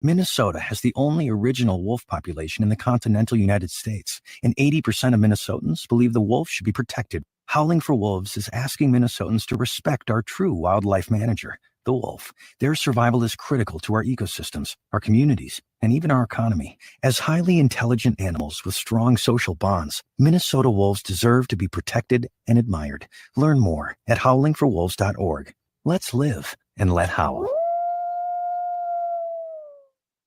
Minnesota has the only original wolf population in the continental United States, and 80% of Minnesotans believe the wolf should be protected. Howling for Wolves is asking Minnesotans to respect our true wildlife manager, the wolf. Their survival is critical to our ecosystems, our communities, and even our economy. As highly intelligent animals with strong social bonds, Minnesota wolves deserve to be protected and admired. Learn more at howlingforwolves.org. Let's live and let howl.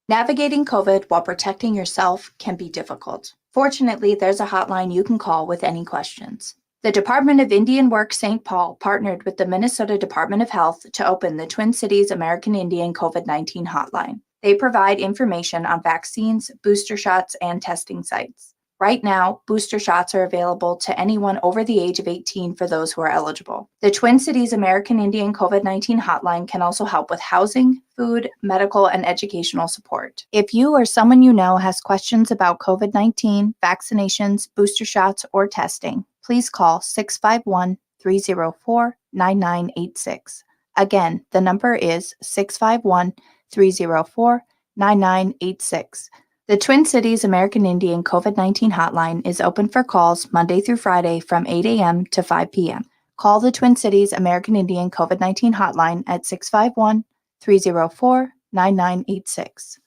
Navigating COVID while protecting yourself can be difficult. Fortunately, there's a hotline you can call with any questions. The Department of Indian Work St. Paul partnered with the Minnesota Department of Health to open the Twin Cities American Indian COVID-19 hotline. They provide information on vaccines, booster shots, and testing sites. Right now, booster shots are available to anyone over the age of 18 for those who are eligible. The Twin Cities American Indian COVID-19 hotline can also help with housing, food, medical, and educational support. If you or someone you know has questions about COVID-19, vaccinations, booster shots, or testing, please call 651-304-9986. Again, the number is 651-304-9986. The Twin Cities American Indian COVID-19 hotline is open for calls Monday through Friday from 8 a.m. to 5 p.m. Call the Twin Cities American Indian COVID-19 hotline at 651-304-9986.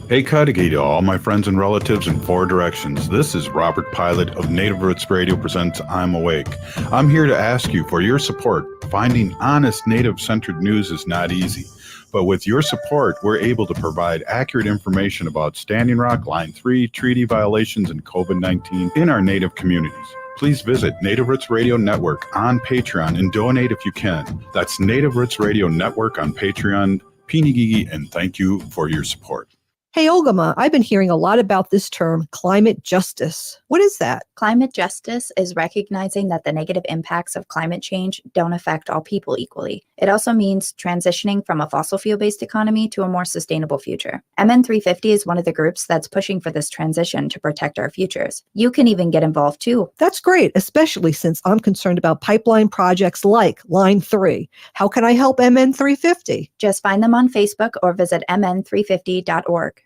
Hey, Cudahy to all my friends and relatives in four directions. This is Robert Pilot of Native Roots Radio presents I'm Awake. I'm here to ask you for your support. Finding honest Native-centered news is not easy. But with your support, we're able to provide accurate information about Standing Rock, Line 3, treaty violations, and COVID-19 in our Native communities. Please visit Native Roots Radio Network on Patreon and donate if you can. That's Native Roots Radio Network on Patreon. Pinigigi, and thank you for your support. Hey, Olgama, I've been hearing a lot about this term, climate justice. What is that? Climate justice is recognizing that the negative impacts of climate change don't affect all people equally. It also means transitioning from a fossil fuel-based economy to a more sustainable future. MN350 is one of the groups that's pushing for this transition to protect our futures. You can even get involved too. That's great, especially since I'm concerned about pipeline projects like Line 3. How can I help MN350? Just find them on Facebook or visit mn350.org.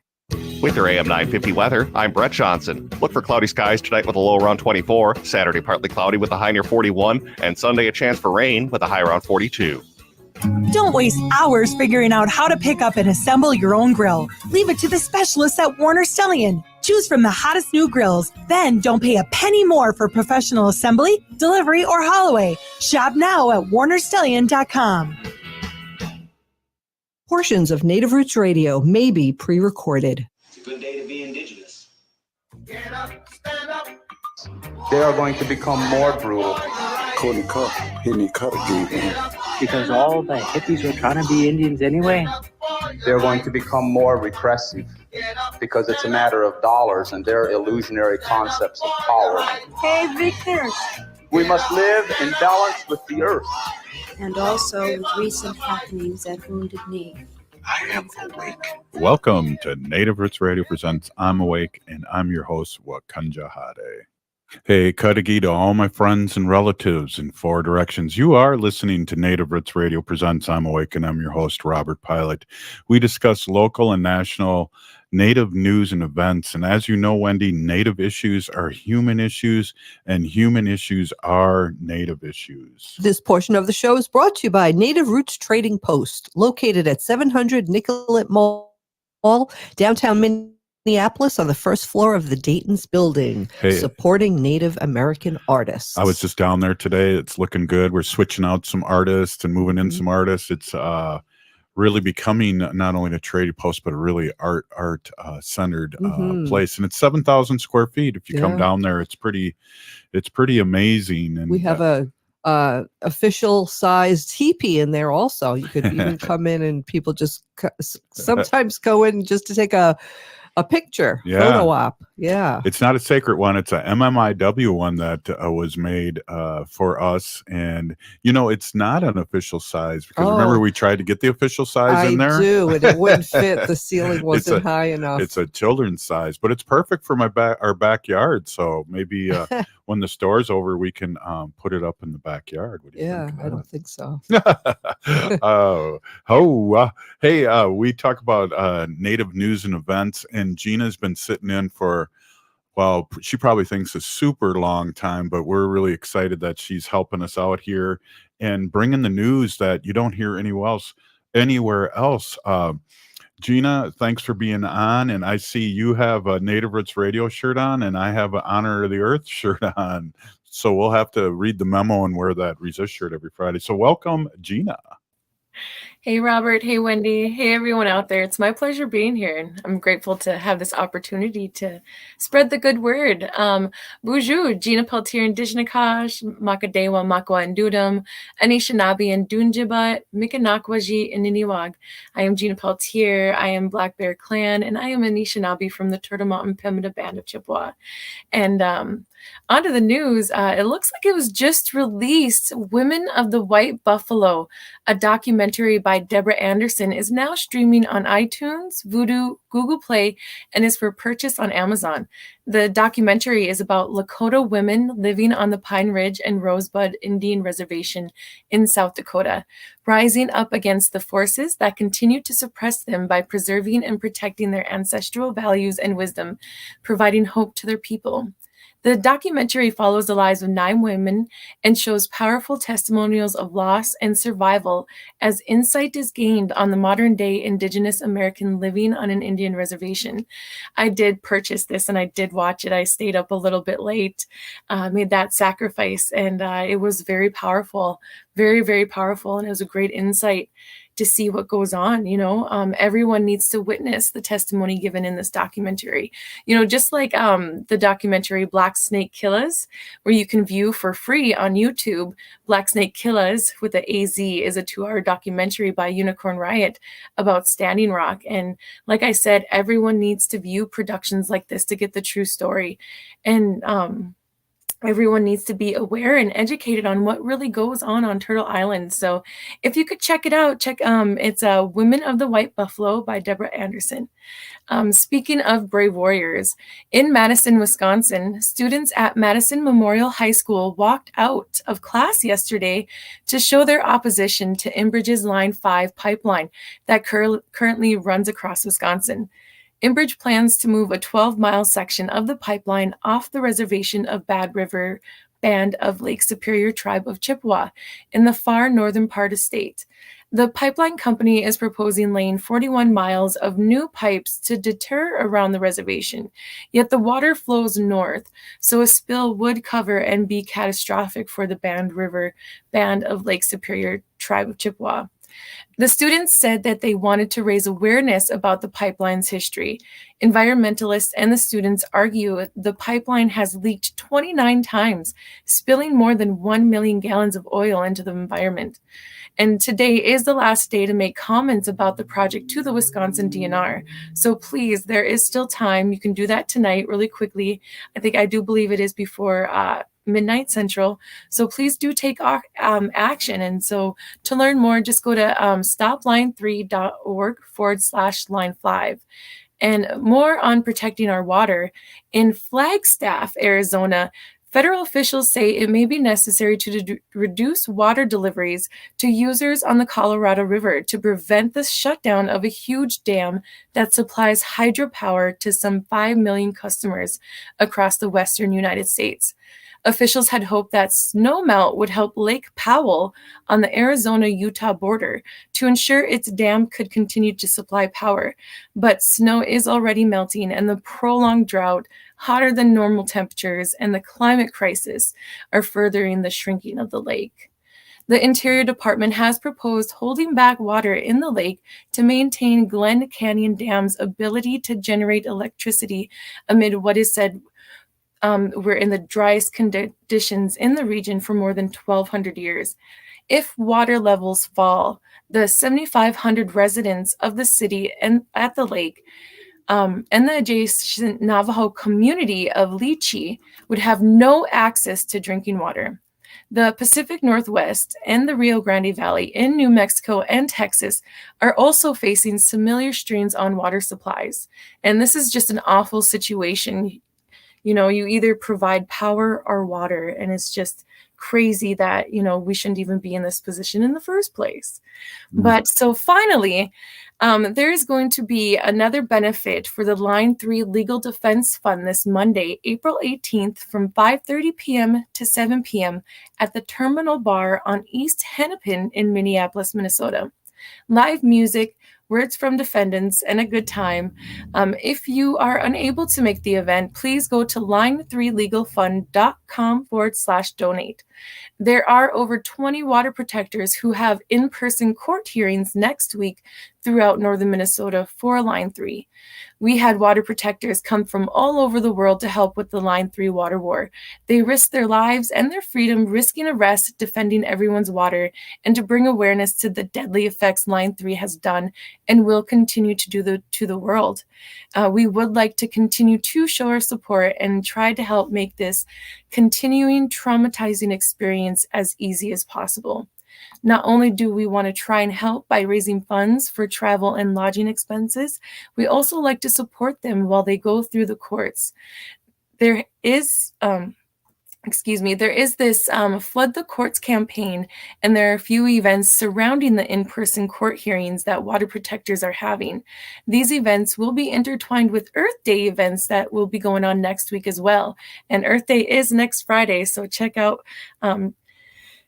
With your AM 950 weather, I'm Brett Johnson. Look for cloudy skies tonight with a low around 24, Saturday partly cloudy with a high near 41, and Sunday a chance for rain with a high around 42. Don't waste hours figuring out how to pick up and assemble your own grill. Leave it to the specialists at Warner Stellian. Choose from the hottest new grills. Then don't pay a penny more for professional assembly, delivery, or haul away. Shop now at warnerstellian.com. Portions of Native Roots Radio may be pre-recorded. It's a good day to be indigenous. Get up, stand up. They are going to become more brutal. Because all the hippies were trying to be Indians anyway. They're going to become more repressive because it's a matter of dollars and their illusionary concepts of power. Hey, Victor. We must live in balance with the earth. And also with recent happenings at Wounded Knee. I am awake. Welcome to Native Roots Radio presents I'm Awake, and I'm your host, Wakanja Hade. Hey, Cudahy to all my friends and relatives in four directions. You are listening to Native Roots Radio presents I'm Awake, and I'm your host, Robert Pilot. We discuss local and national Native news and events. And as you know, Wendy, Native issues are human issues, and human issues are Native issues. This portion of the show is brought to you by Native Roots Trading Post, located at 700 Nicollet Mall, downtown Minneapolis, on the first floor of the Dayton's building, supporting Native American artists. I was just down there today. It's looking good. We're switching out some artists and moving in some artists. It's really becoming not only a trading post, but a really art centered place. And it's 7,000 square feet. If you come down there, it's pretty amazing. And we have a official sized teepee in there also. You could even come in and people just sometimes go in just to take a picture, photo op. Yeah. It's not a sacred one. It's a MMIW one that was made for us. And, it's not an official size because remember we tried to get the official size in there? I do, and it wouldn't fit. The ceiling wasn't high enough. It's a children's size, but it's perfect for our backyard. So maybe when the store's over, we can put it up in the backyard. What do you think? I don't think so. Hey, we talk about Native news and events, and Gina's been sitting in for, well, she probably thinks a super long time, but we're really excited that she's helping us out here and bringing the news that you don't hear anywhere else. Gina, thanks for being on. And I see you have a Native Roots Radio shirt on, and I have an Honor of the Earth shirt on. So we'll have to read the memo and wear that Resist shirt every Friday. So welcome, Gina. Hey, Robert. Hey, Wendy. Hey, everyone out there. It's my pleasure being here. And I'm grateful to have this opportunity to spread the good word. Bonjour, Gina Peltier and Dishnakash, Makadewa, Makwa and Dudum, Anishinaabe and Dunjibat, Mikanakwaji and Niniwag. I am Gina Peltier. I am Black Bear Clan, and I am Anishinaabe from the Turtle Mountain Pemmican Band of Chippewa. And onto the news. It looks like it was just released. Women of the White Buffalo, a documentary by Deborah Anderson, is now streaming on iTunes, Vudu, Google Play, and is for purchase on Amazon. The documentary is about Lakota women living on the Pine Ridge and Rosebud Indian Reservation in South Dakota, rising up against the forces that continue to suppress them by preserving and protecting their ancestral values and wisdom, providing hope to their people. The documentary follows the lives of 9 women and shows powerful testimonials of loss and survival as insight is gained on the modern-day Indigenous American living on an Indian reservation. I did purchase this and I did watch it. I stayed up a little bit late, made that sacrifice, and it was very powerful, very, very powerful, and it was a great insight to see what goes on. Everyone needs to witness the testimony given in this documentary. Just like the documentary Black Snake Killers, where you can view for free on YouTube. Black Snake Killers with the AZ is a 2-hour documentary by Unicorn Riot about Standing Rock. And like I said, everyone needs to view productions like this to get the true story. And everyone needs to be aware and educated on what really goes on Turtle Island. So if you could check it out, it's Women of the White Buffalo by Deborah Anderson. Speaking of brave warriors, in Madison, Wisconsin, students at Madison Memorial High School walked out of class yesterday to show their opposition to Enbridge's Line 5 pipeline that currently runs across Wisconsin. Enbridge plans to move a 12-mile section of the pipeline off the reservation of Bad River Band of Lake Superior Tribe of Chippewa in the far northern part of state. The pipeline company is proposing laying 41 miles of new pipes to deter around the reservation, yet the water flows north, so a spill would cover and be catastrophic for the Bad River Band of Lake Superior Tribe of Chippewa. The students said that they wanted to raise awareness about the pipeline's history. Environmentalists and the students argue the pipeline has leaked 29 times, spilling more than 1 million gallons of oil into the environment. And today is the last day to make comments about the project to the Wisconsin DNR. So please, there is still time. You can do that tonight really quickly. I do believe it is before midnight Central. So please do take action. And so to learn more, just go to stopline3.org/line5. And more on protecting our water. In Flagstaff, Arizona, federal officials say it may be necessary to reduce water deliveries to users on the Colorado River to prevent the shutdown of a huge dam that supplies hydropower to some 5 million customers across the western United States. Officials had hoped that snowmelt would help Lake Powell on the Arizona-Utah border to ensure its dam could continue to supply power. But snow is already melting, and the prolonged drought, hotter than normal temperatures, and the climate crisis are furthering the shrinking of the lake. The Interior Department has proposed holding back water in the lake to maintain Glen Canyon Dam's ability to generate electricity amid what is said we're in the driest conditions in the region for more than 1,200 years. If water levels fall, the 7,500 residents of the city and at the lake and the adjacent Navajo community of Lichi would have no access to drinking water. The Pacific Northwest and the Rio Grande Valley in New Mexico and Texas are also facing similar strains on water supplies. And this is just an awful situation. You know, you either provide power or water, and it's just crazy that, you know, we shouldn't even be in this position in the first place. But so finally, there's going to be another benefit for the Line 3 Legal Defense Fund this Monday, April 18th from 5:30 p.m. to 7 p.m. at the Terminal Bar on East Hennepin in Minneapolis, Minnesota. Live music, words from defendants, and a good time. If you are unable to make the event, please go to line3legalfund.com/donate. There are over 20 water protectors who have in-person court hearings next week throughout northern Minnesota for Line 3. We had water protectors come from all over the world to help with the Line 3 water war. They risked their lives and their freedom, risking arrest, defending everyone's water, and to bring awareness to the deadly effects Line 3 has done and will continue to do to the world. We would like to continue to show our support and try to help make this continuing traumatizing experience as easy as possible. Not only do we want to try and help by raising funds for travel and lodging expenses, we also like to support them while they go through the courts. There is this Flood the Courts campaign, and there are a few events surrounding the in-person court hearings that water protectors are having. These events will be intertwined with Earth Day events that will be going on next week as well. And Earth Day is next Friday, so check out,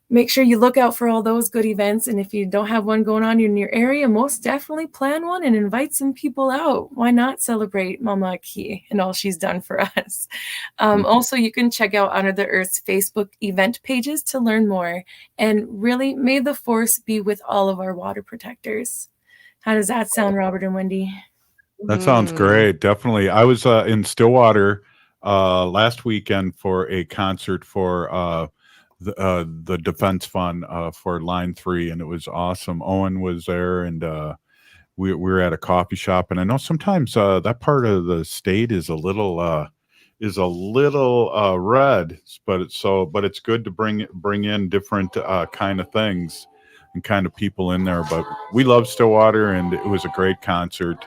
make sure you look out for all those good events. And if you don't have one going on in your area, most definitely plan one and invite some people out. Why not celebrate Mama Aki and all she's done for us? Also, you can check out Honor the Earth's Facebook event pages to learn more. And really, may the force be with all of our water protectors. How does that sound, Robert and Wendy? That sounds great. Definitely. I was in Stillwater last weekend for a concert for the Defense Fund for Line 3, and it was awesome. Owen was there, and we were at a coffee shop. And I know sometimes that part of the state is a little red, but it's good to bring in different kind of things and kind of people in there. But we love Stillwater, and it was a great concert.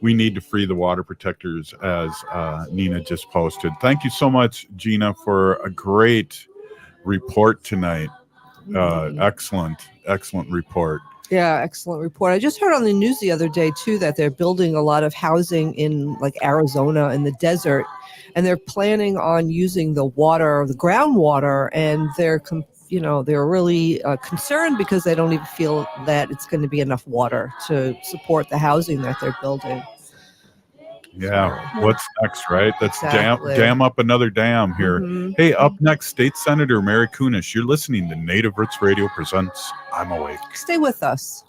We need to free the water protectors, as Nina just posted. Thank you so much, Gina, for a great report tonight. Excellent report. Yeah, excellent report. I just heard on the news the other day, too, that they're building a lot of housing in like Arizona in the desert, and they're planning on using the water, the groundwater, and they're really concerned because they don't even feel that it's going to be enough water to support the housing that they're building. Yeah, what's next, right? That's exactly. dam up another dam here. Mm-hmm. Hey, up next, State Senator Mary Kunesh. You're listening to Native Roots Radio presents I'm Awake. Stay with us.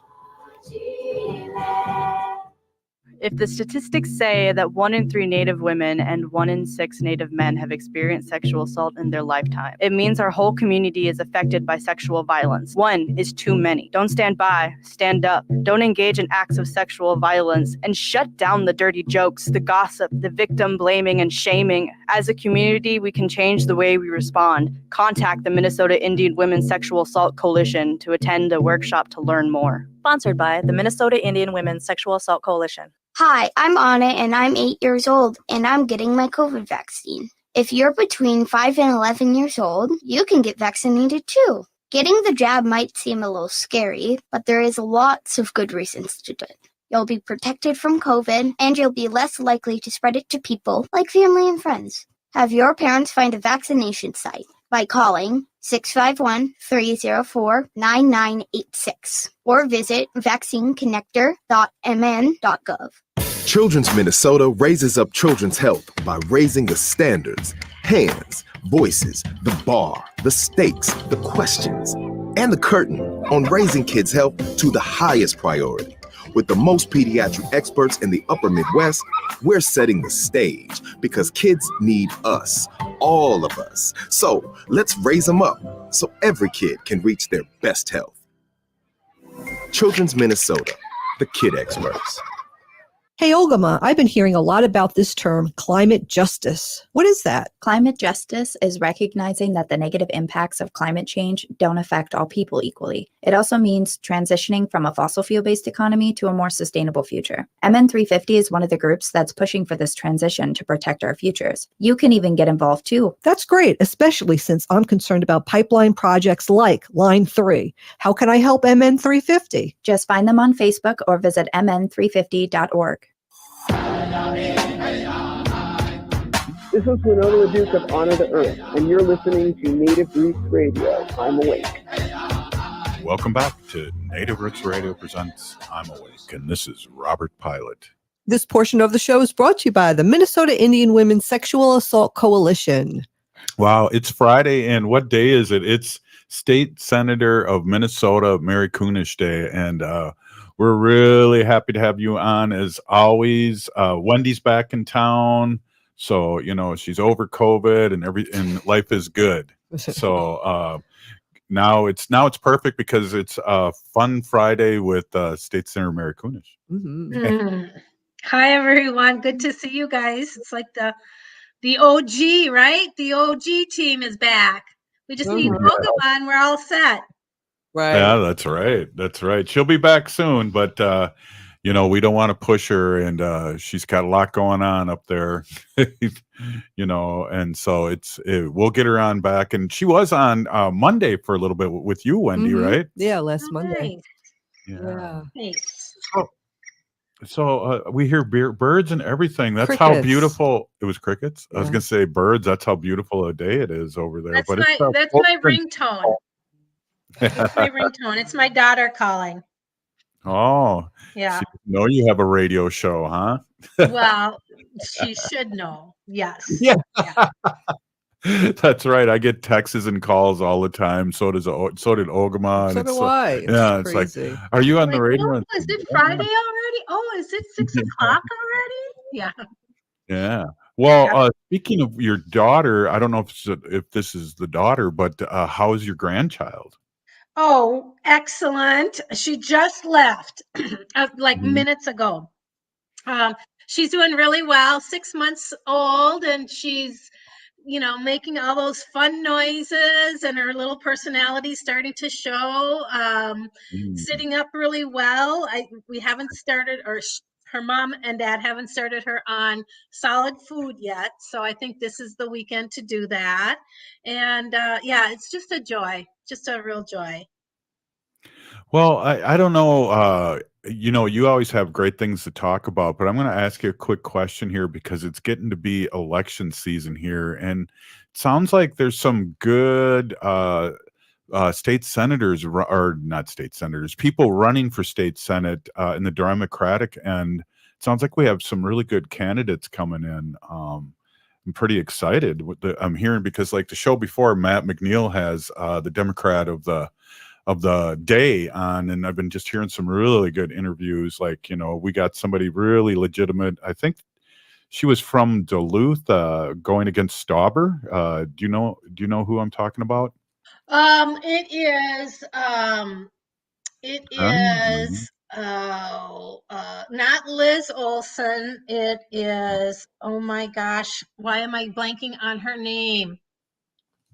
If the statistics say that 1 in 3 Native women and 1 in 6 Native men have experienced sexual assault in their lifetime, it means our whole community is affected by sexual violence. 1 is too many. Don't stand by, stand up. Don't engage in acts of sexual violence, and shut down the dirty jokes, the gossip, the victim blaming and shaming. As a community, we can change the way we respond. Contact the Minnesota Indian Women's Sexual Assault Coalition to attend a workshop to learn more. Sponsored by the Minnesota Indian Women's Sexual Assault Coalition. Hi, I'm Anna, and I'm 8 years old, and I'm getting my COVID vaccine. If you're between 5 and 11 years old, you can get vaccinated too. Getting the jab might seem a little scary, but there is lots of good reasons to do it. You'll be protected from COVID, and you'll be less likely to spread it to people like family and friends. Have your parents find a vaccination site by calling 651-304-9986 or visit vaccineconnector.mn.gov. Children's Minnesota raises up children's health by raising the standards, hands, voices, the bar, the stakes, the questions, and the curtain on raising kids' health to the highest priority. With the most pediatric experts in the upper Midwest, we're setting the stage because kids need us, all of us. So let's raise them up so every kid can reach their best health. Children's Minnesota, the kid experts. Hey, Ogama, I've been hearing a lot about this term, climate justice. What is that? Climate justice is recognizing that the negative impacts of climate change don't affect all people equally. It also means transitioning from a fossil fuel-based economy to a more sustainable future. MN350 is one of the groups that's pushing for this transition to protect our futures. You can even get involved too. That's great, especially since I'm concerned about pipeline projects like Line 3. How can I help MN350? Just find them on Facebook or visit mn350.org. This is Winona LaDuke of Honor the Earth, and you're listening to Native Roots Radio. I'm Awake. Welcome back to Native Roots Radio presents I'm Awake, and this is Robert Pilot. This portion of the show is brought to you by the Minnesota Indian Women's Sexual Assault Coalition. Wow, it's Friday, and what day is it? It's State Senator of Minnesota, Mary Kunesh Day, and we're really happy to have you on as always. Wendy's back in town, so she's over COVID and life is good. So now it's perfect because it's a fun Friday with State Senator Mary Kunesh. Mm-hmm. Hi everyone, good to see you guys. It's like the OG, right? The OG team is back. We just need Ogama, we're all set. Right. Yeah, that's right. That's right. She'll be back soon, but we don't want to push her, and she's got a lot going on up there, and so we'll get her on back. And she was on Monday for a little bit with you, Wendy, right? Yeah, last Monday. Nice. Yeah. Nice. So we hear birds and everything. That's crickets. How beautiful it was. Crickets. Yeah. I was gonna say birds. That's how beautiful a day it is over there. That's but my ringtone. That's my ringtone. It's my daughter calling. Oh, yeah. So you know you have a radio show, huh? Well, she should know. Yes. Yeah. That's right. I get texts and calls all the time. So did Ogama. So do I. Yeah, it's crazy. like, are you on the radio? Oh, is it Friday already? Oh, is it 6 o'clock already? Yeah. Yeah. Well, speaking of your daughter, I don't know if this is the daughter, but how is your grandchild? Oh, excellent. She just left minutes ago. She's doing really well, 6 months old, and she's making all those fun noises, and her little personality starting to show. Sitting up really well. We haven't started, or her mom and dad haven't started her on solid food yet, so I think this is the weekend to do that. And it's just a joy, just a real joy. Well, I don't know. You always have great things to talk about, but I'm going to ask you a quick question here because it's getting to be election season here, and it sounds like there's some good state senators, or not state senators, people running for state senate in the Democratic end. It sounds like we have some really good candidates coming in. I'm pretty excited. I'm hearing because, like the show before, Matt McNeil has the Democrat of the day on, and I've been just hearing some really good interviews. Like, we got somebody really legitimate. I think she was from Duluth, going against Stauber. Do you know who I'm talking about? It is not Liz Olson. It is, oh my gosh, why am I blanking on her name?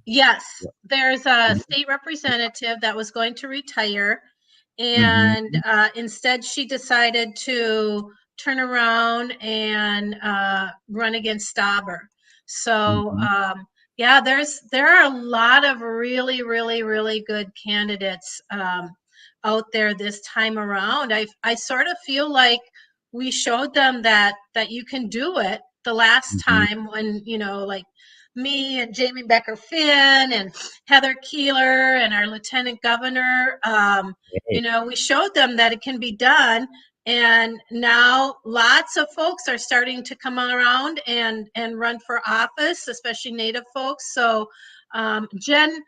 Yes, there's a state representative that was going to retire, and instead she decided to turn around and run against Stauber. So there are a lot of really, really, really good candidates out there this time around. I sort of feel like we showed them that you can do it the last time when, like me and Jamie Becker Finn and Heather Keeler and our lieutenant governor, we showed them that it can be done. And now lots of folks are starting to come around and run for office, especially Native folks. So Jen,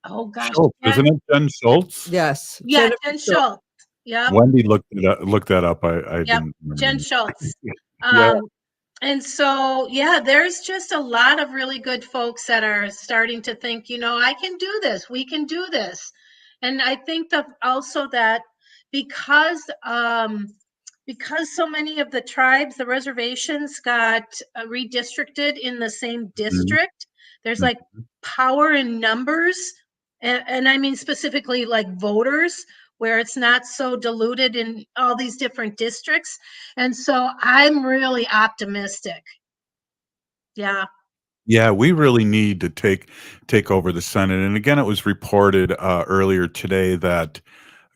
oh gosh. Schultz, isn't it Jen Schultz? Yes. Yeah, Jen Schultz. Yeah. Wendy looked that up. I didn't remember. Jen Schultz. Yeah. And so, there's just a lot of really good folks that are starting to think, I can do this. We can do this. And I think that also that because because so many of the tribes, the reservations got redistricted in the same district, there's like power in numbers. And I mean specifically like voters, where it's not so diluted in all these different districts. And so I'm really optimistic. Yeah. Yeah, we really need to take over the Senate. And again, it was reported earlier today that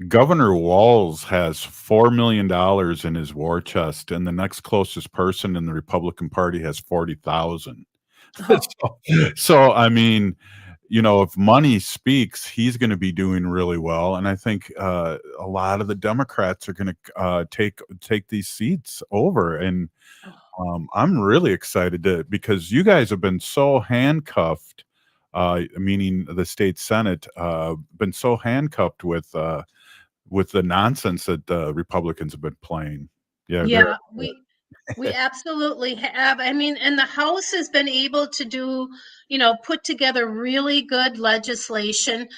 Governor Walz has $4 million in his war chest, and the next closest person in the Republican Party has 40,000. So, I mean, if money speaks, he's going to be doing really well, and I think a lot of the Democrats are going to take these seats over, and I'm really excited because you guys have been so handcuffed, meaning the state Senate, been so handcuffed with the nonsense that the Republicans have been playing. Yeah, we absolutely have. I mean, and the House has been able to do, put together really good legislation.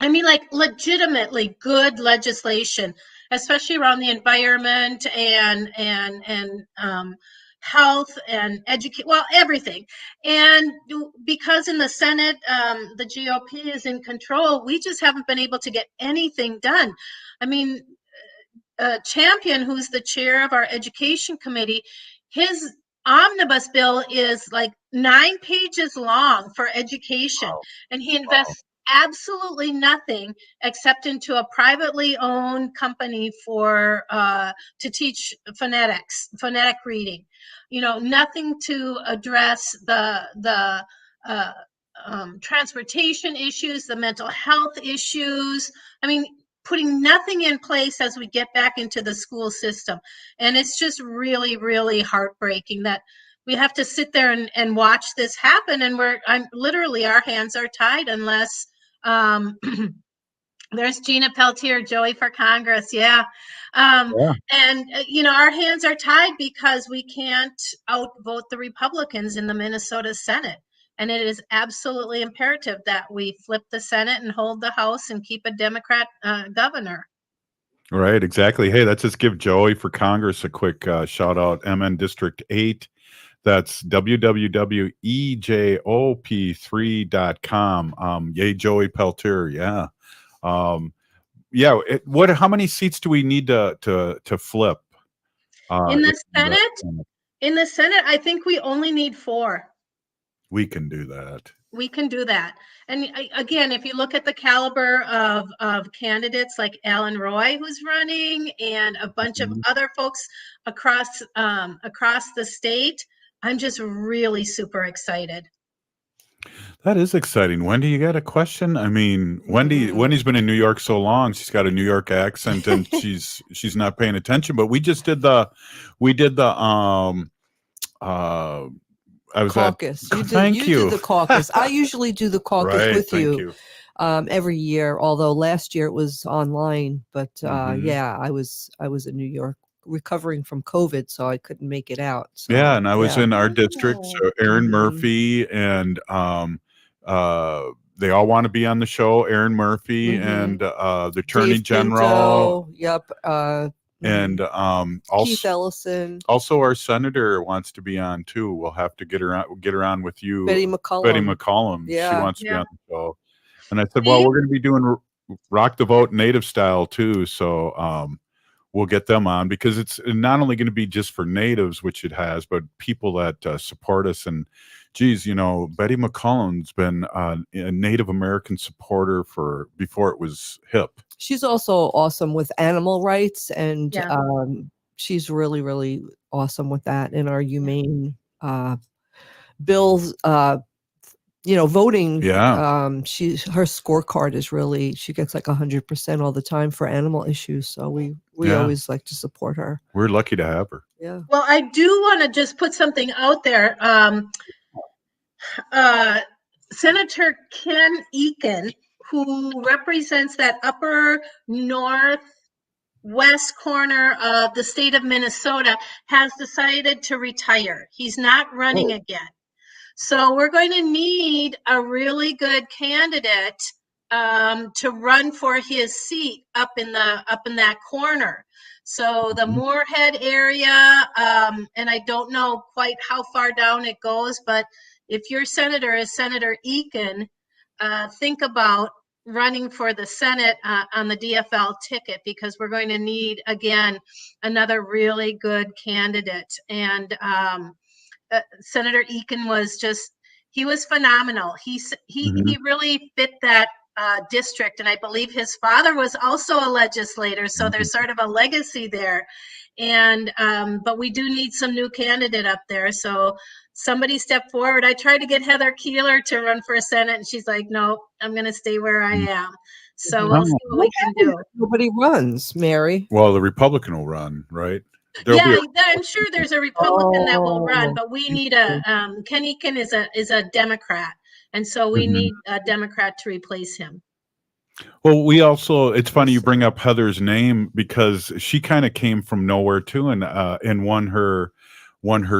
I mean, like legitimately good legislation, especially around the environment and health and educate, well, everything. And because in the Senate, the GOP is in control, we just haven't been able to get anything done. I mean, Champion, who's the chair of our education committee, his omnibus bill is like 9 pages long for education. Wow. And he invests absolutely nothing except into a privately owned company for to teach phonetic reading. Nothing to address the transportation issues, the mental health issues. I mean, putting nothing in place as we get back into the school system. And it's just really, really heartbreaking that we have to sit there and watch this happen. And I'm literally, our hands are tied unless there's Gina Peltier, Joey for Congress. Yeah. And, our hands are tied because we can't outvote the Republicans in the Minnesota Senate. And it is absolutely imperative that we flip the Senate and hold the House and keep a Democrat governor. Right, exactly. Hey, let's just give Joey for Congress a quick shout out. MN District 8. That's www.ejop3.com. Yay, Joey Peltier. Yeah. How many seats do we need to flip? In the Senate, I think we only need 4. We can do that. We can do that. And again, if you look at the caliber of candidates like Alan Roy, who's running, and a bunch of other folks across the state, I'm just really super excited. That is exciting. Wendy, you got a question? I mean, Wendy's been in New York so long, she's got a New York accent, and she's not paying attention. But we did the I was caucus. Thank you. You did the caucus. I usually do the caucus with you. Every year. Although last year it was online, but yeah, I was in New York recovering from COVID, so I couldn't make it out. So, yeah, and I was in our district. So Aaron Murphy and they all want to be on the show. Aaron Murphy and the Attorney General. Yep. And Keith Ellison. Also, our senator wants to be on too. We'll have to get her on with you, Betty McCollum. Yeah, she wants to be on the show. And I said, well, we're going to be doing Rock the Vote Native style too, so we'll get them on because it's not only going to be just for natives, which it has, but people that support us. And geez, Betty McCollum's been a Native American supporter before it was hip. She's also awesome with animal rights, and she's really, really awesome with that. In our humane bills, voting. Yeah. Her scorecard is really, she gets like 100% all the time for animal issues. So we always like to support her. We're lucky to have her. Yeah. Well, I do want to just put something out there. Senator Ken Eakin, who represents that upper northwest corner of the state of Minnesota, has decided to retire. He's not running again. So we're going to need a really good candidate to run for his seat up in that corner. So the Moorhead area, and I don't know quite how far down it goes, but if your senator is Senator Eakin, think about running for the Senate on the DFL ticket, because we're going to need, again, another really good candidate. And Senator Eakin he was phenomenal. He really fit that district, and I believe his father was also a legislator, so there's sort of a legacy there. And but we do need some new candidate up there, so somebody step forward. I tried to get Heather Keeler to run for Senate, and she's like, no, I'm going to stay where I am. So we'll see what we can do. Nobody runs, Mary. Well, the Republican will run, right? I'm sure there's a Republican that will run, but we need Ken Eakin is a Democrat, and so we need a Democrat to replace him. Well, it's funny you bring up Heather's name, because she kind of came from nowhere too, and won her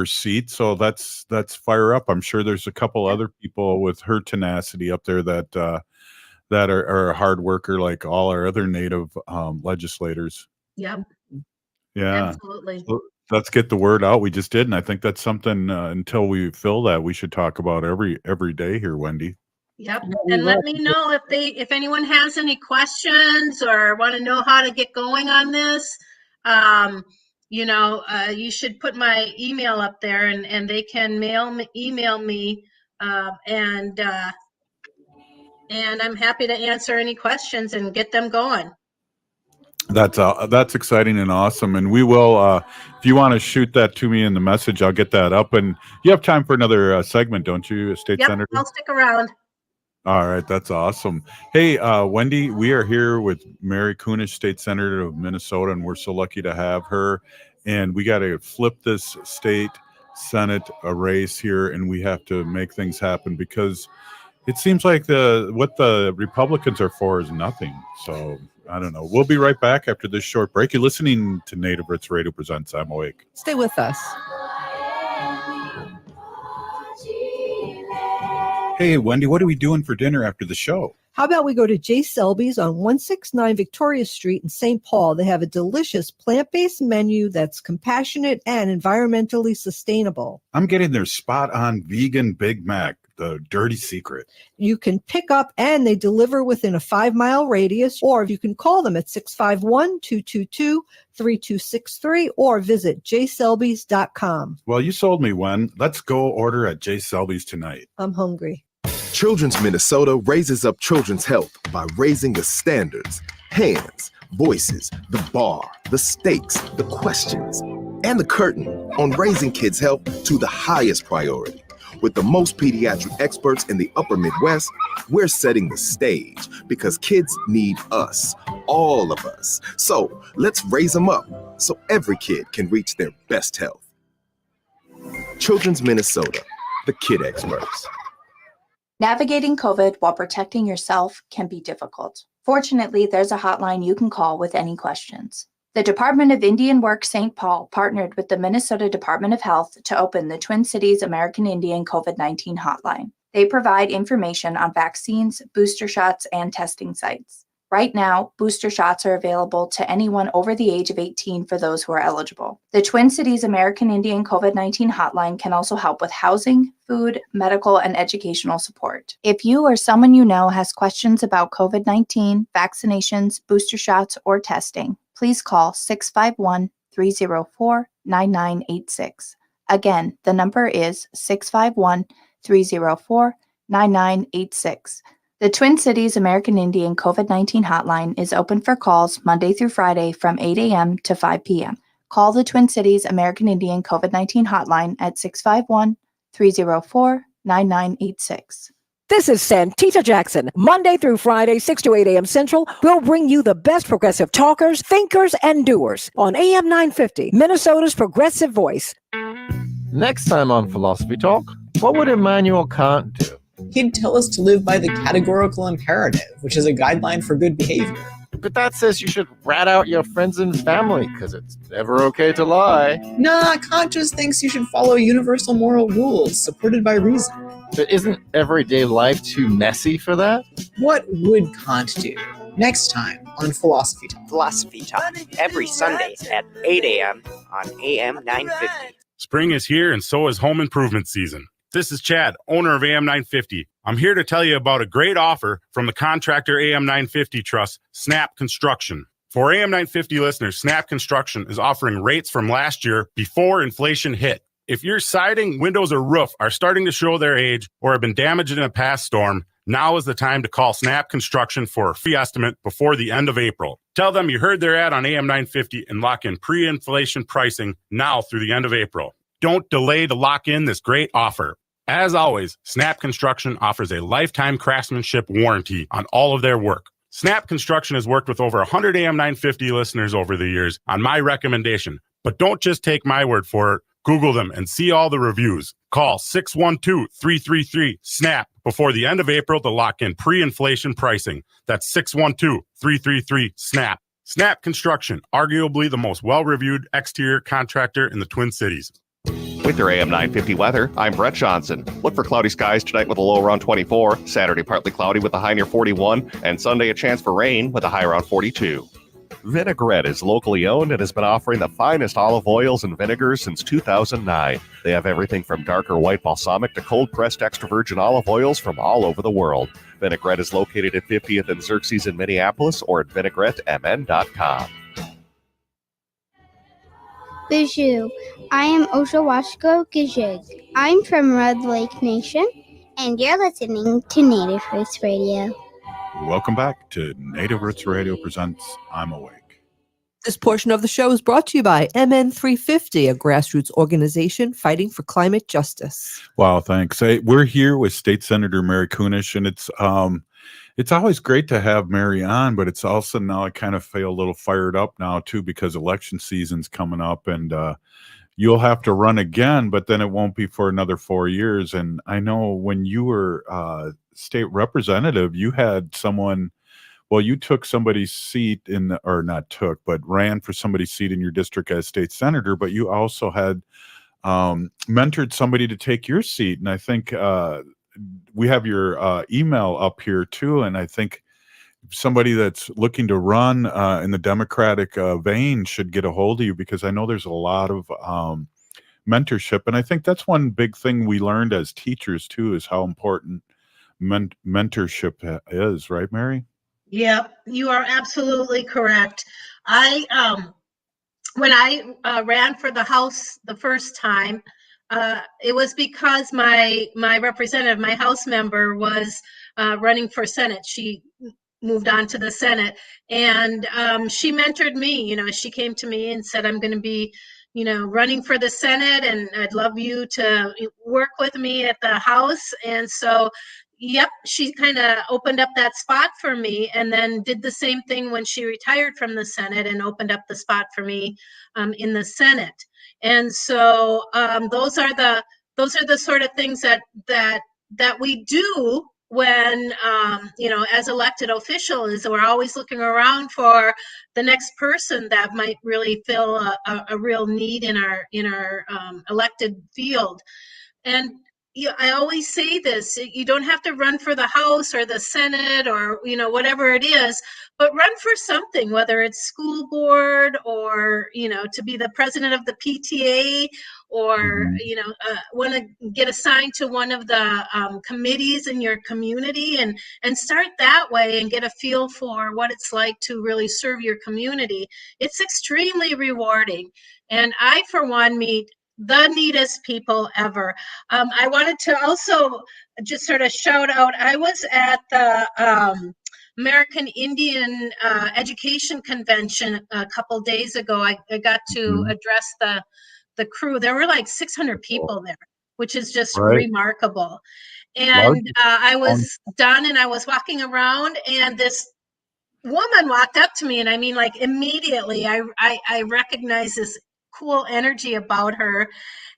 seat. So that's fire up. I'm sure there's a couple other people with her tenacity up there that are a hard worker, like all our other Native legislators. Yep. Yeah, absolutely. So let's get the word out. We just did, and I think that's something until we fill that, we should talk about every day here, Wendy. Yep. And let me know if anyone has any questions or want to know how to get going on this. You should put my email up there, and they can email me, and I'm happy to answer any questions and get them going. That's exciting and awesome, and we will. If you want to shoot that to me in the message, I'll get that up. And you have time for another segment, don't you, State Senator? I'll stick around. All right, that's awesome. Hey, Wendy, we are here with Mary Kunesh, State Senator of Minnesota, and we're so lucky to have her. And we got to flip this state Senate race here, and we have to make things happen, because it seems like what the Republicans are for is nothing. So I don't know. We'll be right back after this short break. You're listening to Native Roots Radio Presents I'm Awake. Stay with us. Hey, Wendy, what are we doing for dinner after the show? How about we go to J. Selby's on 169 Victoria Street in St. Paul? They have a delicious plant-based menu that's compassionate and environmentally sustainable. I'm getting their spot-on vegan Big Mac, the dirty secret. You can pick up and they deliver within a 5-mile radius, or you can call them at 651-222-3263 or visit jselbys.com. Well, you sold me, Wen. Let's go order at J. Selby's tonight. I'm hungry. Children's Minnesota raises up children's health by raising the standards, hands, voices, the bar, the stakes, the questions, and the curtain on raising kids' health to the highest priority. With the most pediatric experts in the upper Midwest, we're setting the stage because kids need us, all of us. So let's raise them up so every kid can reach their best health. Children's Minnesota, the kid experts. Navigating COVID while protecting yourself can be difficult. Fortunately, there's a hotline you can call with any questions. The Department of Indian Work St. Paul partnered with the Minnesota Department of Health to open the Twin Cities American Indian COVID-19 hotline. They provide information on vaccines, booster shots, and testing sites. Right now, booster shots are available to anyone over the age of 18 for those who are eligible. The Twin Cities American Indian COVID-19 hotline can also help with housing, food, medical, and educational support. If you or someone you know has questions about COVID-19, vaccinations, booster shots, or testing, please call 651-304-9986. Again, the number is 651-304-9986. The Twin Cities American Indian COVID-19 hotline is open for calls Monday through Friday from 8 a.m. to 5 p.m. Call the Twin Cities American Indian COVID-19 hotline at 651-304-9986. This is Santita Jackson. Monday through Friday, 6 to 8 a.m. Central, we'll bring you the best progressive talkers, thinkers, and doers on AM 950, Minnesota's progressive voice. Next time on Philosophy Talk, what would Immanuel Kant do? He'd tell us to live by the categorical imperative, which is a guideline for good behavior. But that says you should rat out your friends and family, because it's never okay to lie. Nah, Kant just thinks you should follow universal moral rules supported by reason. But isn't everyday life too messy for that? What would Kant do? Next time on Philosophy Talk. Philosophy Talk, every Sunday at 8 a.m. on AM 950. Spring is here, and so is home improvement season. This is Chad, owner of AM 950. I'm here to tell you about a great offer from the contractor AM 950 Trust, Snap Construction. For AM 950 listeners, Snap Construction is offering rates from last year before inflation hit. If your siding, windows, or roof are starting to show their age or have been damaged in a past storm, now is the time to call Snap Construction for a free estimate before the end of April. Tell them you heard their ad on AM 950 and lock in pre-inflation pricing now through the end of April. Don't delay to lock in this great offer. As always, Snap Construction offers a lifetime craftsmanship warranty on all of their work. Snap Construction has worked with over 100 AM 950 listeners over the years on my recommendation. But don't just take my word for it. Google them and see all the reviews. Call 612-333-SNAP before the end of April to lock in pre-inflation pricing. That's 612-333-SNAP. Snap Construction, arguably the most well-reviewed exterior contractor in the Twin Cities. With your AM 950 weather, I'm Brett Johnson. Look for cloudy skies tonight with a low around 24, Saturday partly cloudy with a high near 41, and Sunday a chance for rain with a high around 42. Vinaigrette is locally owned and has been offering the finest olive oils and vinegars since 2009. They have everything from darker white balsamic to cold-pressed extra virgin olive oils from all over the world. Vinaigrette is located at 50th and Xerxes in Minneapolis or at vinaigrettemn.com. Bijou, I am Oshawashko Gijig. I'm from Red Lake Nation, and you're listening to Native Roots Radio. Welcome back to Native Roots Radio presents I'm Awake. This portion of the show is brought to you by MN350, a grassroots organization fighting for climate justice. Wow, thanks. Hey, we're here with State Senator Mary Kunesh, and it's always great to have Mary on, but it's also now I kind of feel a little fired up now too because election season's coming up, and you'll have to run again, but then it won't be for another 4 years. And I know when you were state representative, you had someone, well, you took somebody's seat but ran for somebody's seat in your district as state senator, but you also had mentored somebody to take your seat. And I think we have your email up here too. And I think somebody that's looking to run in the Democratic vein should get a hold of you, because I know there's a lot of mentorship. And I think that's one big thing we learned as teachers too, is how important mentorship is, right, Mary? Yep, you are absolutely correct. When I ran for the House the first time, it was because my representative, my House member, was running for Senate. She moved on to the Senate, and she mentored me. You know, she came to me and said, I'm going to be, running for the Senate, and I'd love you to work with me at the House. And so, yep, she kind of opened up that spot for me, and then did the same thing when she retired from the Senate and opened up the spot for me in the Senate. And so those are the sort of things that we do when as elected officials. We're always looking around for the next person that might really fill a real need in our elected field. And I always say this: you don't have to run for the House or the Senate or whatever it is, but run for something, whether it's school board or to be the president of the PTA, or want to get assigned to one of the committees in your community, and start that way and get a feel for what it's like to really serve your community. It's extremely rewarding, and I, for one, meet the neatest people ever. I wanted to also just sort of shout out, I was at the American Indian Education Convention a couple days ago. I got to address the crew. There were like 600 people there, which is just remarkable. And I was done, and I was walking around, and this woman walked up to me, and I mean, like, immediately I recognized this cool energy about her.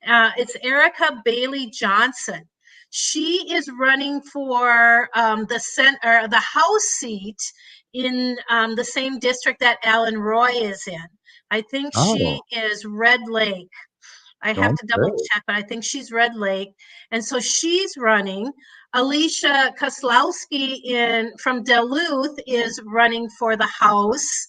It's Erica Bailey Johnson. She is running for the House seat in the same district that Alan Roy is in. I think she is Red Lake. I have to double check, but I think she's Red Lake. And so she's running. Alicia Koslowski from Duluth is running for the House.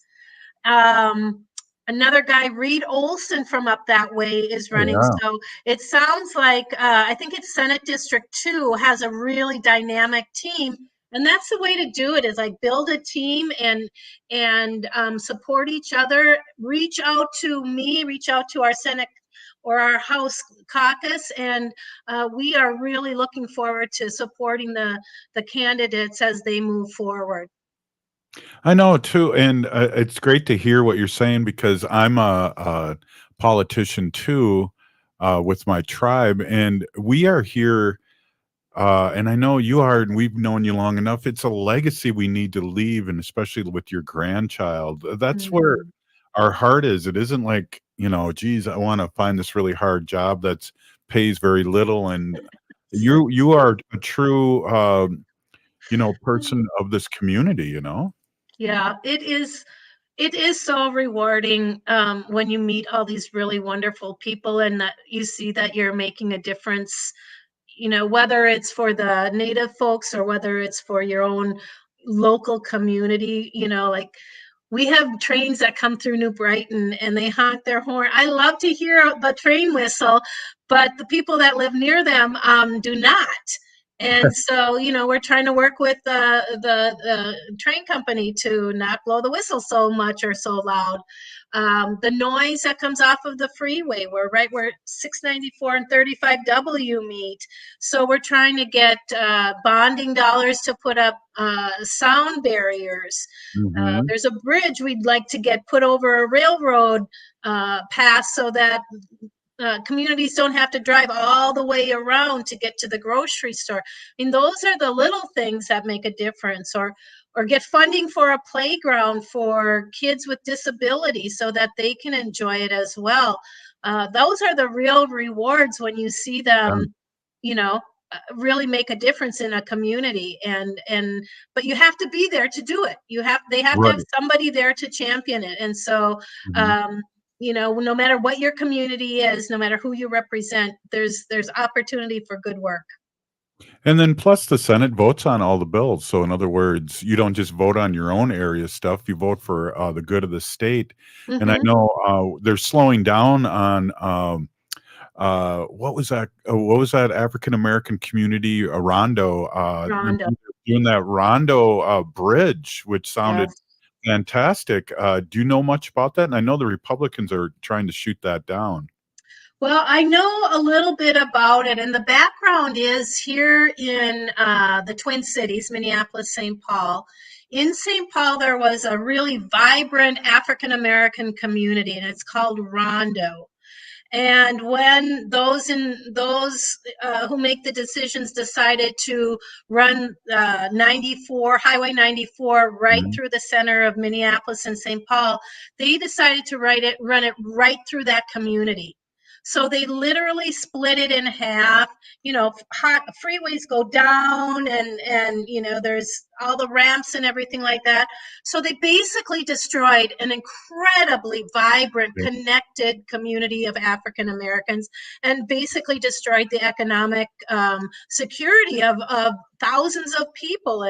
Another guy, Reed Olson from up that way, is running. Yeah. So it sounds like, I think it's Senate District 2 has a really dynamic team. And that's the way to do it, is like build a team and support each other. Reach out to me, reach out to our Senate or our House caucus. And we are really looking forward to supporting the candidates as they move forward. I know too, and it's great to hear what you're saying because I'm a politician too, with my tribe, and we are here. And I know you are, and we've known you long enough. It's a legacy we need to leave, and especially with your grandchild. That's where our heart is. It isn't like, geez, I want to find this really hard job that's pays very little, and you are a true, person of this community. Yeah, it is. It is so rewarding when you meet all these really wonderful people and that you see that you're making a difference, whether it's for the native folks or whether it's for your own local community, like we have trains that come through New Brighton and they honk their horn. I love to hear the train whistle, but the people that live near them do not. And so, we're trying to work with the train company to not blow the whistle so much or so loud. The noise that comes off of the freeway, we're right where 694 and 35W meet. So we're trying to get bonding dollars to put up sound barriers. There's a bridge we'd like to get put over a railroad pass so that communities don't have to drive all the way around to get to the grocery store. I mean, those are the little things that make a difference. Or get funding for a playground for kids with disabilities so that they can enjoy it as well. Those are the real rewards when you see them, really make a difference in a community. But you have to be there to do it. They have to have somebody there to champion it. And so, no matter what your community is, no matter who you represent, there's opportunity for good work. And then plus the Senate votes on all the bills. So in other words, you don't just vote on your own area stuff, you vote for the good of the state. And I know they're slowing down on what was that African American community, Rondo, doing that Rondo bridge, which sounded fantastic. Do you know much about that? And I know the Republicans are trying to shoot that down. Well, I know a little bit about it, and the background is here in the Twin Cities, Minneapolis, St. Paul. In St. Paul, there was a really vibrant African American community, and it's called Rondo. And when those who make the decisions decided to run Highway 94 right through the center of Minneapolis and St. Paul, they decided to run it right through that community. So they literally split it in half. Freeways go down and there's all the ramps and everything like that. So they basically destroyed an incredibly vibrant, connected community of African Americans and basically destroyed the economic security of thousands of people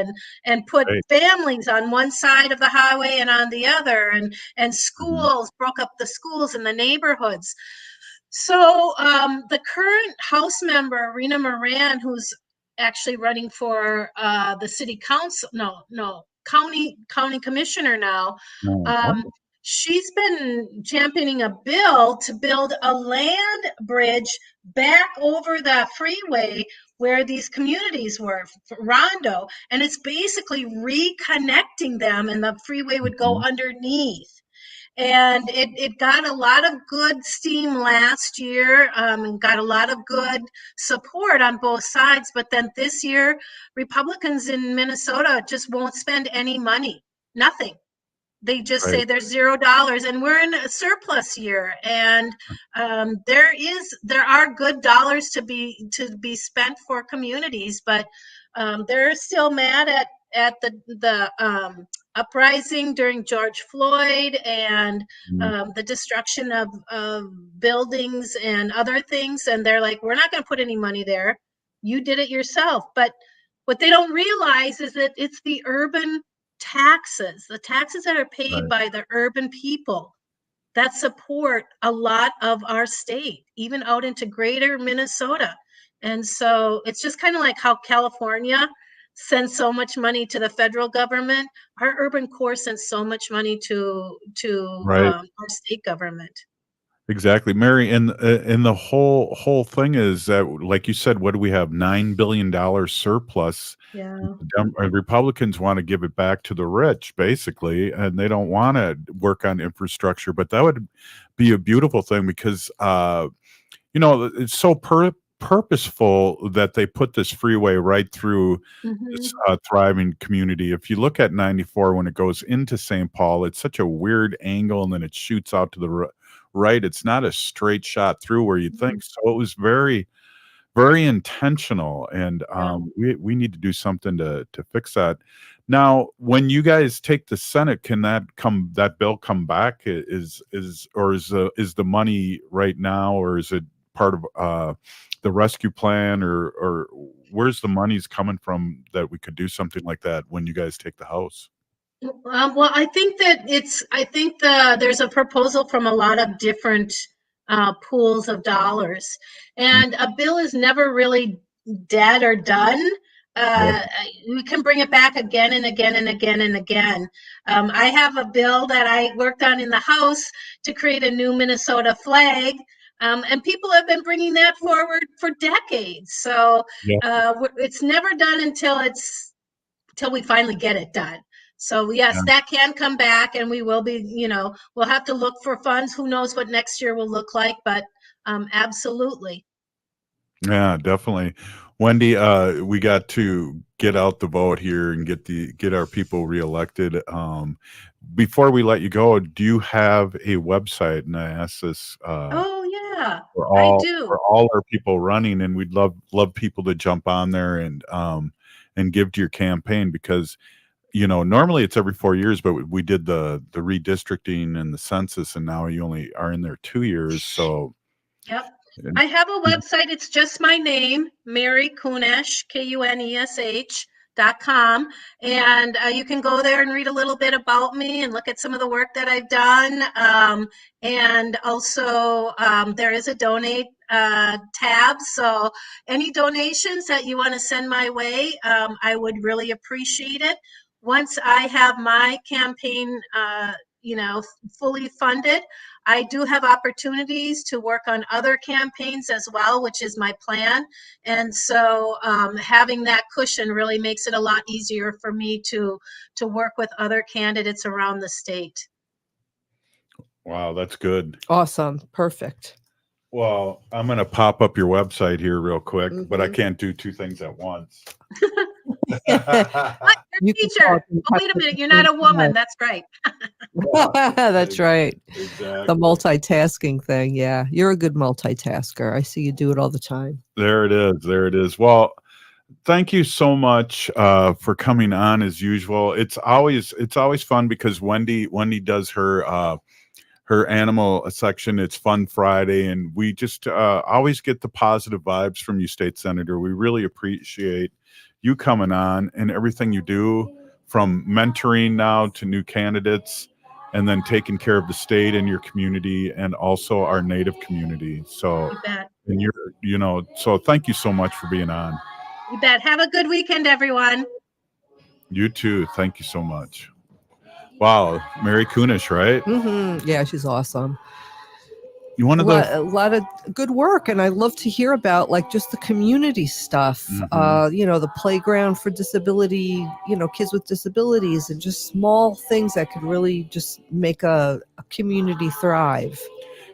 and put families on one side of the highway and on the other, and schools, broke up the schools in the neighborhoods. So the current House member, Rena Moran, who's actually running for the city council, county commissioner now, she's been championing a bill to build a land bridge back over the freeway where these communities were, Rondo, and it's basically reconnecting them, and the freeway would go underneath. And it got a lot of good steam last year, and got a lot of good support on both sides. But then this year, Republicans in Minnesota just won't spend any money, nothing. They just say there's $0, and we're in a surplus year. And there are good dollars to be spent for communities, but they're still mad at the uprising during George Floyd and the destruction of buildings and other things. And they're like, we're not going to put any money there. You did it yourself. But What they don't realize is that it's the urban taxes, the taxes that are paid by the urban people that support a lot of our state, even out into greater Minnesota. And so it's just kind of like how California sends so much money to the federal government. Our urban core sends so much money to Right. our state government. Exactly, Mary, and the whole thing is that, like you said, what do we have? $9 billion surplus. Yeah. Republicans want to give it back to the rich, basically, and they don't want to work on infrastructure. But that would be a beautiful thing because, it's so purposeful that they put this freeway right through this thriving community. If you look at 94 when it goes into St. Paul, it's such a weird angle, and then it shoots out to the right. It's not a straight shot through where you think. So it was very, very intentional, and we need to do something to fix that. Now, when you guys take the Senate, can that bill come back? Is the money right now, or is it part of the rescue plan, or where's the money's coming from that we could do something like that when you guys take the House? Well, I think there's a proposal from a lot of different pools of dollars, and a bill is never really dead or done. We can bring it back again and again and again and again. I have a bill that I worked on in the House to create a new Minnesota flag. And people have been bringing that forward for decades. So it's never done until we finally get it done. So yes, that can come back, and we will be, we'll have to look for funds. Who knows what next year will look like, but absolutely. Yeah, definitely. Wendy, we got to get out the vote here and get our people reelected. Before we let you go, do you have a website? And I ask this Oh yeah, I do. For all our people running, and we'd love people to jump on there and give to your campaign, because normally it's every 4 years, but we did the redistricting and the census, and now you only are in there 2 years. So yep. I have a website. It's just my name, Mary Kunesh, KUNESH.com. And you can go there and read a little bit about me and look at some of the work that I've done. And also there is a donate tab. So any donations that you want to send my way, I would really appreciate it. Once I have my campaign, fully funded, I do have opportunities to work on other campaigns as well, which is my plan. And so having that cushion really makes it a lot easier for me to work with other candidates around the state. Wow, that's good. Awesome. Perfect. Well, I'm going to pop up your website here real quick, but I can't do two things at once. You're a teacher. Oh, wait a minute. You're not a woman. That's right. That's right. Exactly. The multitasking thing. Yeah. You're a good multitasker. I see you do it all the time. There it is. There it is. Well, thank you so much for coming on as usual. It's always fun because Wendy does her animal section. It's Fun Friday, and we just always get the positive vibes from you, State Senator. We really appreciate you coming on and everything you do, from mentoring now to new candidates, and then taking care of the state and your community, and also our Native community. So, and so thank you so much for being on. You bet. Have a good weekend, everyone. You too. Thank you so much. Wow, Mary Kunesh, right? Mm-hmm. Yeah, she's awesome. You want a lot of good work, and I love to hear about just the community stuff. The playground for disability, kids with disabilities, and just small things that could really just make a community thrive.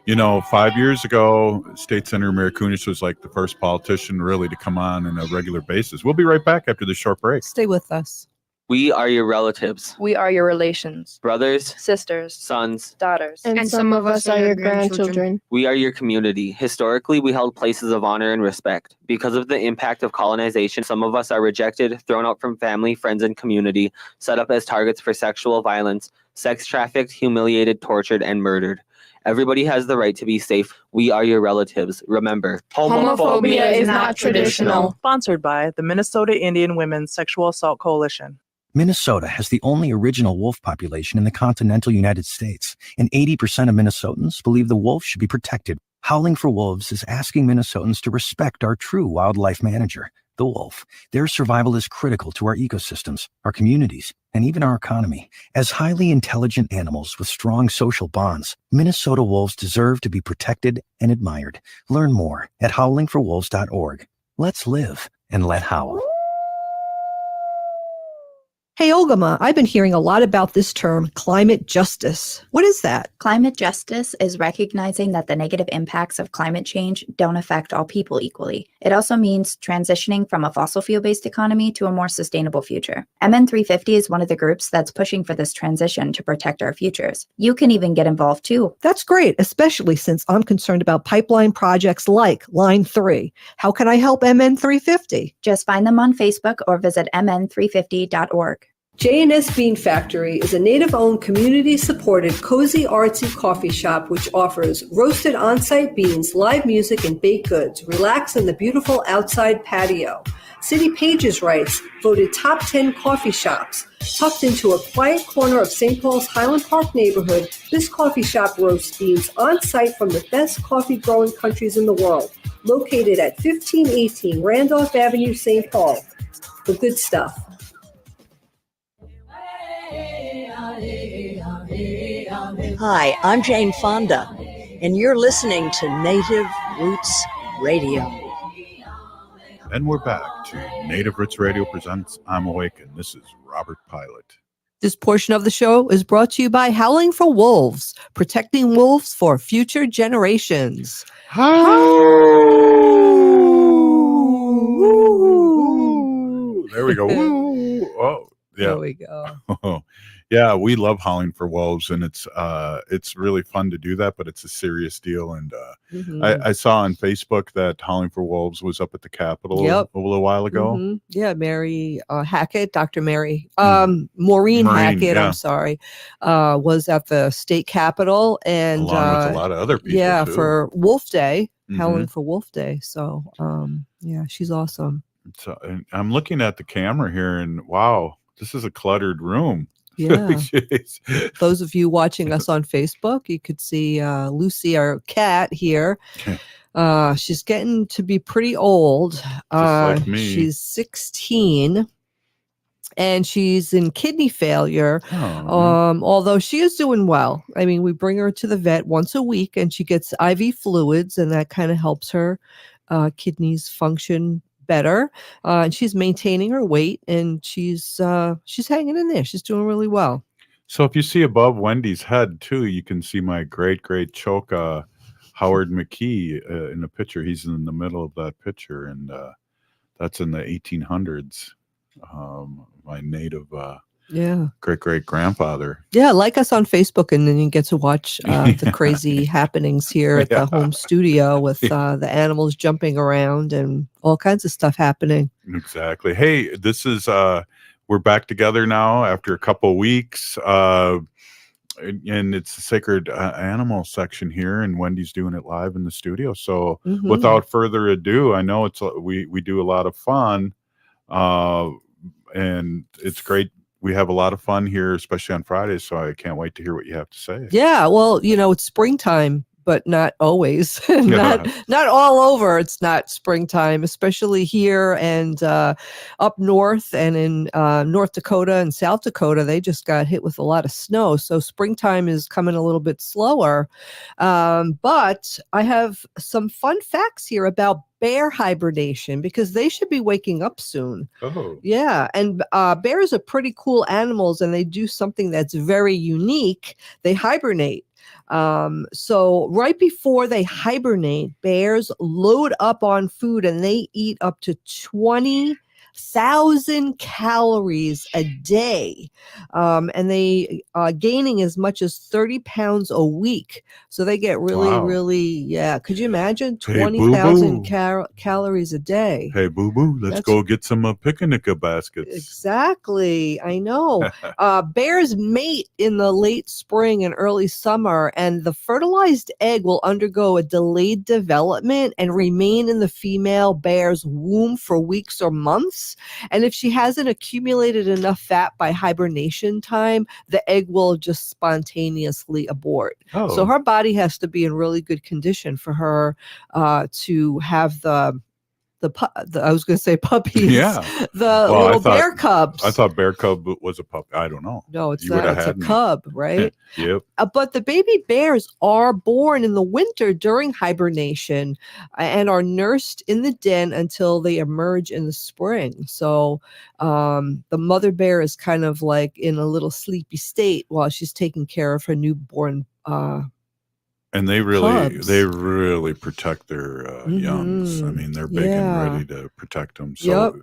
5 years ago, State Senator Mary Kunesh was like the first politician really to come on a regular basis. We'll be right back after this short break. Stay with us. We are your relatives. We are your relations. Brothers, sisters, sons, daughters. And some of us are your grandchildren. We are your community. Historically, we held places of honor and respect. Because of the impact of colonization, some of us are rejected, thrown out from family, friends, and community, set up as targets for sexual violence, sex trafficked, humiliated, tortured, and murdered. Everybody has the right to be safe. We are your relatives. Remember, homophobia is not traditional. Sponsored by the Minnesota Indian Women's Sexual Assault Coalition. Minnesota has the only original wolf population in the continental United States, and 80% of Minnesotans believe the wolf should be protected. Howling for Wolves is asking Minnesotans to respect our true wildlife manager, the wolf. Their survival is critical to our ecosystems, our communities, and even our economy. As highly intelligent animals with strong social bonds, Minnesota wolves deserve to be protected and admired. Learn more at howlingforwolves.org. Let's live and let howl. Hey, Ogama, I've been hearing a lot about this term, climate justice. What is that? Climate justice is recognizing that the negative impacts of climate change don't affect all people equally. It also means transitioning from a fossil fuel-based economy to a more sustainable future. MN350 is one of the groups that's pushing for this transition to protect our futures. You can even get involved too. That's great, especially since I'm concerned about pipeline projects like Line 3. How can I help MN350? Just find them on Facebook or visit mn350.org. J&S Bean Factory is a native-owned, community-supported, cozy, artsy coffee shop which offers roasted on-site beans, live music, and baked goods. Relax in the beautiful outside patio. City Pages writes, voted top 10 coffee shops. Tucked into a quiet corner of St. Paul's Highland Park neighborhood, this coffee shop roasts beans on-site from the best coffee-growing countries in the world. Located at 1518 Randolph Avenue, St. Paul. The good stuff. Hi, I'm Jane Fonda, and you're listening to Native Roots Radio. And we're back to Native Roots Radio presents I'm Awake, and this is Robert Pilot. This portion of the show is brought to you by Howling for Wolves, protecting wolves for future generations. There we go. Woo. Oh, yeah. There we go. Yeah, we love Howling for Wolves, and it's really fun to do that, but it's a serious deal. And I saw on Facebook that Howling for Wolves was up at the Capitol a little while ago. Yeah, Mary Hackett, Dr. Mary, Maureen Hackett, yeah. I'm sorry, was at the state Capitol, and along with a lot of other people. Yeah, too. for Wolf Day, Howling for Wolf Day. So, yeah, she's awesome. So, and I'm looking at the camera here, and wow, this is a cluttered room. Yeah. Those of you watching us on Facebook, you could see Lucy, our cat here. She's getting to be pretty old. Just like me. She's 16 and she's in kidney failure. Although she is doing well. I mean, we bring her to the vet once a week and she gets IV fluids, and that kind of helps her kidneys function better, and she's maintaining her weight, and she's hanging in there. She's doing really well. So if you see above Wendy's head too, you can see my great choke Howard McKee in the picture. He's in the middle of that picture, and that's in the 1800s. My native great grandfather. Yeah, like us on Facebook, and then you get to watch the crazy happenings here at the home studio with the animals jumping around and all kinds of stuff happening. Exactly. Hey, this is we're back together now after a couple of weeks, and it's the sacred animal section here, and Wendy's doing it live in the studio. So without further ado, I know it's we do a lot of fun, and it's great. We have a lot of fun here, especially on Fridays, so I can't wait to hear what you have to say. Yeah, well, it's springtime, but not always. not all over. It's not springtime, especially here and up north and in North Dakota and South Dakota. They just got hit with a lot of snow, so springtime is coming a little bit slower. But I have some fun facts here about bear hibernation, because they should be waking up soon. Yeah, and bears are pretty cool animals, and they do something that's very unique. They hibernate. So right before they hibernate, bears load up on food, and they eat up to 20 1,000 calories a day. And they gaining as much as 30 pounds a week. So they get really, could you imagine 20,000 calories a day? Hey, boo-boo, let's go get some picnic baskets. Exactly. I know. Bears mate in the late spring and early summer, and the fertilized egg will undergo a delayed development and remain in the female bear's womb for weeks or months. And if she hasn't accumulated enough fat by hibernation time, the egg will just spontaneously abort. So her body has to be in really good condition for her to have the I was going to say puppies. Yeah. Little bear cubs. I thought bear cub was a puppy. I don't know. No, it's not. It's a cub, right? Yep. But the baby bears are born in the winter during hibernation and are nursed in the den until they emerge in the spring. So the mother bear is kind of like in a little sleepy state while she's taking care of her newborn and they really protect their youngs. I mean, they're big and ready to protect them. So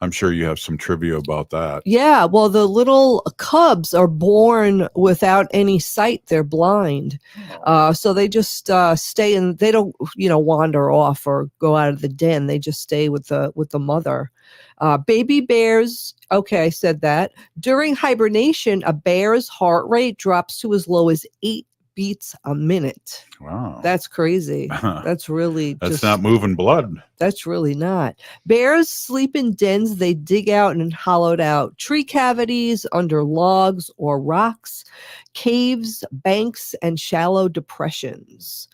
I'm sure you have some trivia about that. Yeah, well, the little cubs are born without any sight. They're blind. So they just stay in. They don't, wander off or go out of the den. They just stay with the mother. Baby bears, okay, I said that. During hibernation, a bear's heart rate drops to as low as 8 beats a minute. Wow. That's crazy. That's really That's not moving blood. That's really not. Bears sleep in dens they dig out and hollowed out tree cavities, under logs or rocks, caves, banks, and shallow depressions.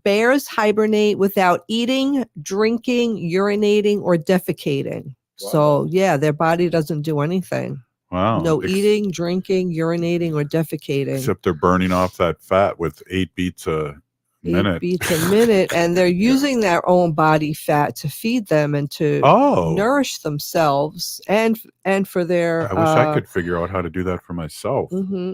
Bears hibernate without eating, drinking, urinating, or defecating. Wow. So, their body doesn't do anything. Wow. No eating, drinking, urinating, or defecating. Except they're burning off that fat with 8 beats a minute. 8 beats a minute. And they're using their own body fat to feed them and to nourish themselves and for their... I wish I could figure out how to do that for myself. Mm-hmm.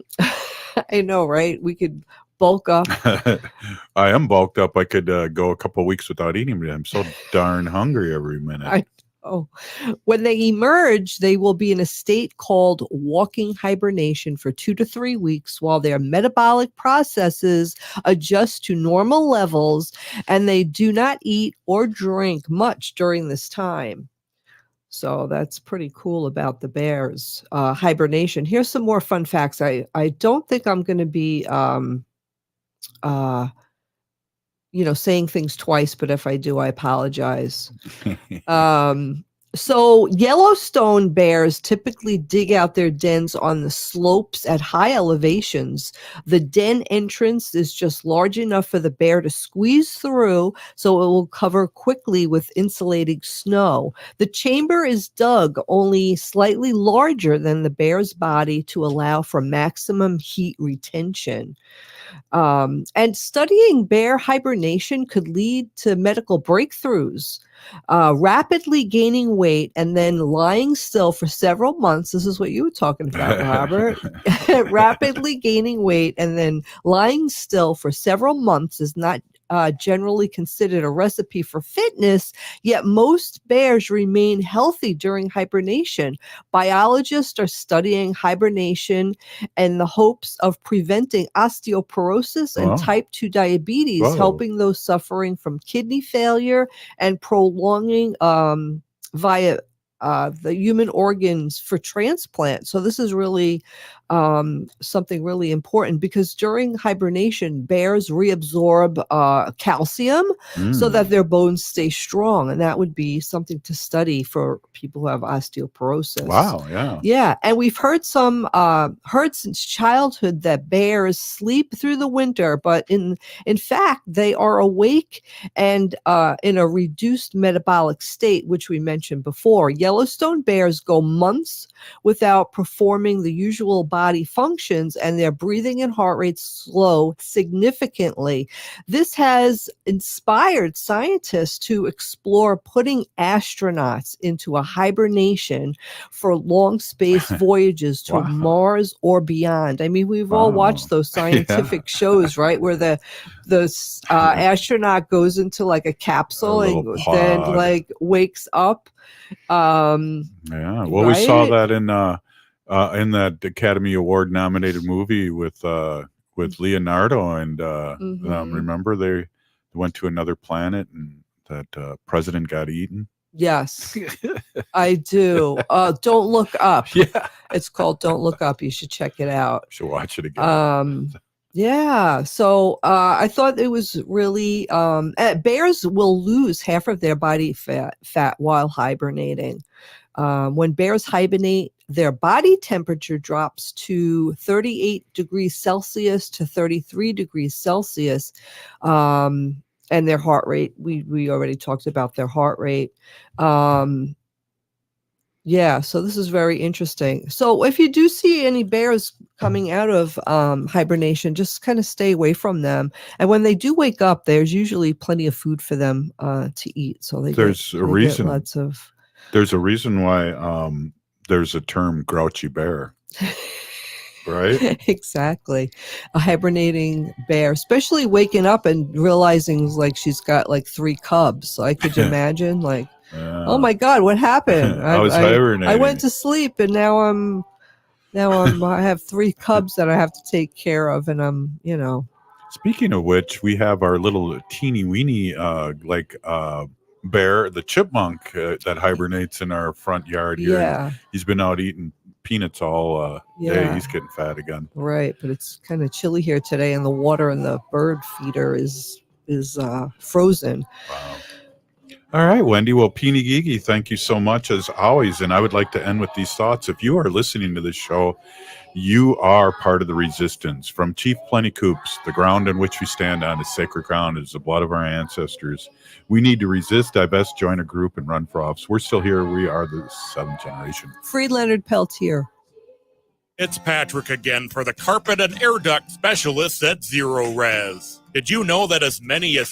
I know, right? We could bulk up. I am bulked up. I could go a couple of weeks without eating, but I'm so darn hungry every minute. When they emerge, they will be in a state called walking hibernation for 2 to 3 weeks while their metabolic processes adjust to normal levels, and they do not eat or drink much during this time. So that's pretty cool about the bears' hibernation. Here's some more fun facts. I don't think I'm going to be saying things twice, but if I do, I apologize. So Yellowstone bears typically dig out their dens on the slopes at high elevations. The den entrance is just large enough for the bear to squeeze through, so it will cover quickly with insulating snow. The chamber is dug only slightly larger than the bear's body to allow for maximum heat retention. And studying bear hibernation could lead to medical breakthroughs. Rapidly gaining weight and then lying still for several months. This is what you were talking about, Robert. Rapidly gaining weight and then lying still for several months is not generally considered a recipe for fitness, yet most bears remain healthy during hibernation. Biologists are studying hibernation in the hopes of preventing osteoporosis and type 2 diabetes, helping those suffering from kidney failure and prolonging via the human organs for transplant. So this is really something really important, because during hibernation, bears reabsorb calcium so that their bones stay strong. And that would be something to study for people who have osteoporosis. Wow, yeah. Yeah, and we've heard since childhood that bears sleep through the winter, but in fact, they are awake and in a reduced metabolic state, which we mentioned before. Yellowstone bears go months without performing the usual body functions, and their breathing and heart rates slow significantly. This has inspired scientists to explore putting astronauts into a hibernation for long space voyages to Mars or beyond. I mean, we've all watched those scientific shows, right, where the astronaut goes into like a capsule and then like wakes up. Well, we saw that in that Academy Award nominated movie with Leonardo and remember they went to another planet and that president got eaten. Yes, I do. Don't Look Up. Yeah, it's called Don't Look Up. You should check it out. Should watch it again. Yeah, so I thought it was really bears will lose half of their body fat while hibernating. When bears hibernate, their body temperature drops to 38 degrees Celsius to 33 degrees Celsius. And their heart rate, we already talked about their heart rate. Yeah, so this is very interesting. So if you do see any bears coming out of hibernation, just kind of stay away from them. And when they do wake up, there's usually plenty of food for them to eat. So There's a reason why there's a term grouchy bear. Right? Exactly. A hibernating bear, especially waking up and realizing like she's got like 3 cubs. So I could imagine like, oh my God, what happened? I was hibernating. I went to sleep and now I have 3 cubs that I have to take care of, and I'm, Speaking of which, we have our little teeny weeny bear, the chipmunk that hibernates in our front yard here. Yeah. He's been out eating peanuts all day. He's getting fat again. Right, but it's kind of chilly here today, and the water in the bird feeder is frozen. Wow. All right, Wendy. Well, Peeny Geeky, thank you so much as always. And I would like to end with these thoughts. If you are listening to this show, you are part of the resistance. From Chief Plenty Coops, the ground on which we stand on is sacred ground. It is the blood of our ancestors. We need to resist, divest, join a group, and run for office. We're still here. We are the 7th generation. Free Leonard Peltier. It's Patrick again for the carpet and air duct specialists at Zero Res. Did you know that as many as